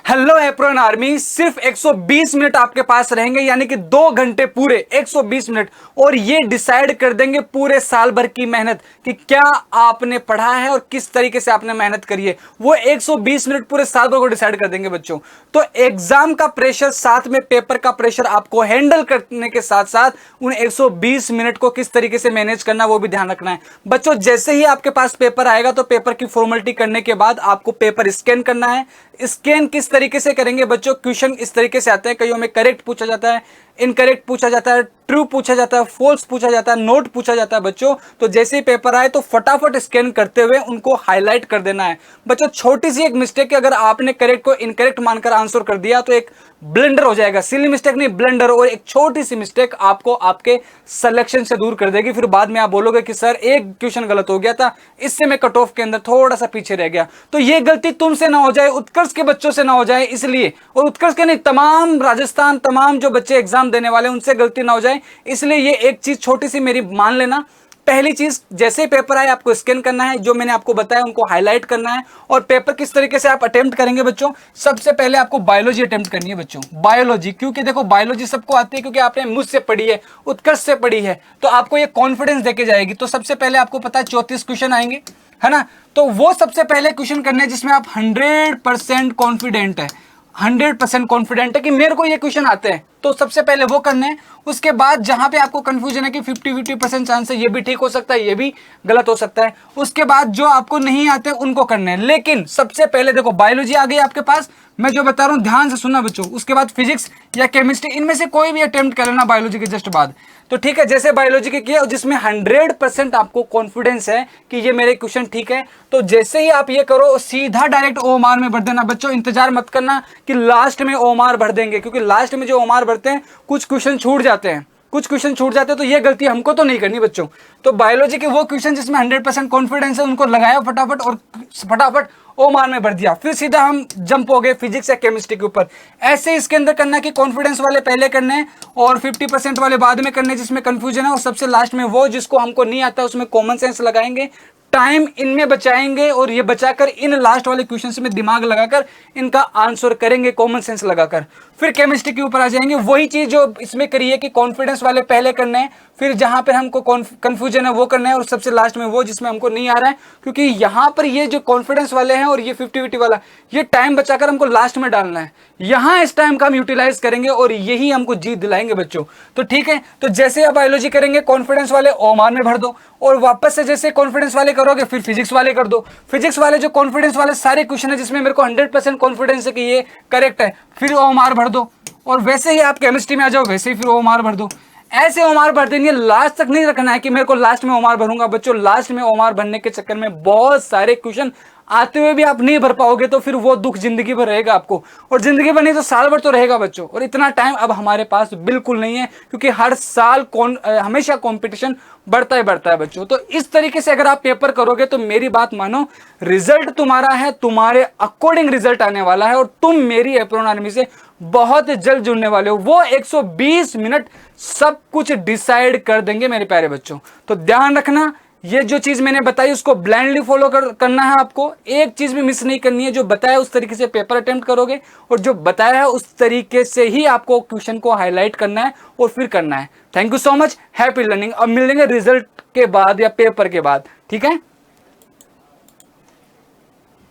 Hello Ephron army, सिर्फ 120 minute आपके पास रहेंगे, यानी कि 2 घंटे पूरे 120 मिनट, और ये डिसाइड कर देंगे पूरे साल भर की मेहनत कि क्या आपने पढ़ा है और किस तरीके से आपने मेहनत करी है। वो 120 मिनट पूरे साल भर को डिसाइड कर देंगे बच्चों। तो एग्जाम का प्रेशर साथ में पेपर का प्रेशर आपको हैंडल करने के साथ साथ उन 120 मिनट को किस तरीके से मैनेज करना वो भी ध्यान रखना है बच्चों। जैसे ही आपके पास पेपर आएगा तो पेपर की फॉर्मेलिटी करने के बाद आपको पेपर स्कैन करना है। स्कैन किस तरीके से करेंगे बच्चों? क्वेश्चन इस तरीके से आते हैं, कईयों में करेक्ट पूछा जाता है, इनकरेक्ट पूछा जाता है, ट्रू पूछा जाता है, फॉल्स पूछा जाता है, नोट पूछा जाता है बच्चों। तो जैसे ही पेपर आए तो फटाफट स्कैन करते हुए उनको हाईलाइट कर देना है बच्चों। छोटी सी एक मिस्टेक है, अगर आपने करेक्ट को इनकरेक्ट मानकर आंसर कर दिया तो एक ब्लंडर हो जाएगा, सिली मिस्टेक नहीं ब्लंडर, और एक छोटी सी मिस्टेक आपको आपके सिलेक्शन से दूर कर देगी। फिर बाद में आप बोलोगे कि सर एक क्वेश्चन गलत हो गया था, इससे मैं कट ऑफ के अंदर थोड़ा सा पीछे रह गया। तो ये गलती तुमसे ना हो जाए, उत्कर्ष के बच्चों से ना हो जाए इसलिए, और उत्कर्ष के नहीं तमाम राजस्थान तमाम जो बच्चे एग्जाम देने वाले उनसे गलती ना हो जाए, इसलिए ये एक चीज छोटी सी मेरी मान लेना। पहली चीज, जैसे ही पेपर आए आपको स्कैन करना है, जो मैंने आपको बताया उनको हाईलाइट करना है। और पेपर किस तरीके से आप अटेम्प्ट करेंगे बच्चों? सबसे पहले आपको बायोलॉजी अटेम्प्ट करनी है बच्चों, बायोलॉजी, क्योंकि देखो बायोलॉजी सबको आती है, क्योंकि आपने मुझसे पढ़ी है, उत्कर्ष से पढ़ी है, तो आपको ये कॉन्फिडेंस देके जाएगी। तो सबसे पहले आपको पता है 34 क्वेश्चन आएंगे, है ना? तो वो सबसे पहले क्वेश्चन करने हैं जिसमें आप 100% कॉन्फिडेंट है, 100% कॉन्फिडेंट है कि मेरे को ये क्वेश्चन आते हैं, तो सबसे पहले वो करने हैं। उसके बाद जहां पे आपको कंफ्यूजन है कि 50-50% चांस है, ये भी ठीक हो सकता है, ये भी गलत हो सकता है, उसके बाद जो आपको नहीं आते उनको करने हैं। लेकिन सबसे पहले देखो बायोलॉजी आ गई आपके पास, मैं जो बता रहा हूं ध्यान से सुनना बच्चों। उसके बाद फिजिक्स या केमिस्ट्री, इनमें से कोई भी अटेम्प्ट कर लेना बायोलॉजी के जस्ट बाद, तो ठीक है। जैसे बायोलॉजी के किया जिसमें 100% आपको कॉन्फिडेंस है कि ये मेरे क्वेश्चन ठीक है, तो जैसे ही आप ये करो सीधा डायरेक्ट ओएमआर में भर देना बच्चों। इंतजार मत करना कि लास्ट में ओएमआर भर देंगे, क्योंकि लास्ट में जो ओएमआर भरते हैं कुछ क्वेश्चन छूट जाते हैं, तो ये गलती हमको तो नहीं करनी बच्चों। तो बायोलॉजी के वो क्वेश्चन जिसमें 100% कॉन्फिडेंस है उनको लगाया फटाफट और फटाफट ओएमआर में भर दिया। फिर सीधा हम जंप हो गए फिजिक्स या केमिस्ट्री के ऊपर। ऐसे इसके अंदर करना कि कॉन्फिडेंस वाले पहले करने और 50% वाले बाद में करने जिसमें कंफ्यूजन है, और सबसे लास्ट में वो जिसको हमको नहीं आता उसमें कॉमन सेंस लगाएंगे, टाइम इनमें बचाएंगे, और ये बचाकर इन लास्ट वाले क्वेश्चन में दिमाग लगाकर इनका आंसर करेंगे कॉमन सेंस लगाकर। फिर केमिस्ट्री के ऊपर आ जाएंगे, वही चीज जो इसमें करी है कि कॉन्फिडेंस वाले पहले करने हैं, फिर जहां पर हमको कंफ्यूजन है वो करना है, और सबसे लास्ट में वो जिसमें हमको नहीं आ रहा है, क्योंकि यहां पर ये जो कॉन्फिडेंस वाले हैं और ये 50-50 वाला, ये टाइम बचाकर हमको लास्ट में डालना है। यहां इस टाइम का हम यूटिलाइज करेंगे और यही हमको जीत दिलाएंगे बच्चों। तो ठीक है, तो जैसे आप बायोलॉजी करेंगे कॉन्फिडेंस वाले ओएमआर में भर दो, और वापस से जैसे कॉन्फिडेंस वाले करोगे फिर फिजिक्स वाले कर दो। फिजिक्स वाले जो कॉन्फिडेंस वाले सारे क्वेश्चन है जिसमें मेरे को 100% कॉन्फिडेंस है कि ये करेक्ट है, फिर ओएमआर भर दो। और वैसे ही आप केमिस्ट्री में आ जाओ, वैसे ही फिर ओएमआर भर दो। ऐसे ओएमआर भर देंगे, लास्ट तक नहीं रखना है कि मेरे को लास्ट में ओएमआर भरूंगा बच्चों। लास्ट में ओएमआर भरने के चक्कर में बहुत सारे क्वेश्चन आते हुए भी आप नहीं भर पाओगे, तो फिर वो दुख जिंदगी भर रहेगा आपको, और जिंदगी भर नहीं तो साल भर तो रहेगा बच्चों। और इतना टाइम अब हमारे पास बिल्कुल नहीं है, क्योंकि हर साल हमेशा कंपटीशन बढ़ता ही बढ़ता है बच्चों। तो इस तरीके से अगर आप पेपर करोगे तो मेरी बात मानो, रिजल्ट तुम्हारा है, तुम्हारे अकॉर्डिंग रिजल्ट आने वाला है, और तुम मेरी एप्रोन आर्मी से बहुत जल्द जुड़ने वाले हो। वो 120 मिनट सब कुछ डिसाइड कर देंगे मेरे प्यारे बच्चों। तो ध्यान रखना, ये जो चीज मैंने बताई उसको ब्लाइंडली फॉलो करना है आपको, एक चीज भी मिस नहीं करनी है। जो बताया उस तरीके से पेपर अटेम्प्ट करोगे, और जो बताया है उस तरीके से ही आपको क्वेश्चन को हाईलाइट करना है और फिर करना है। Thank you so much, happy learning. अब मिलेंगे रिजल्ट के बाद या पेपर के बाद, ठीक है।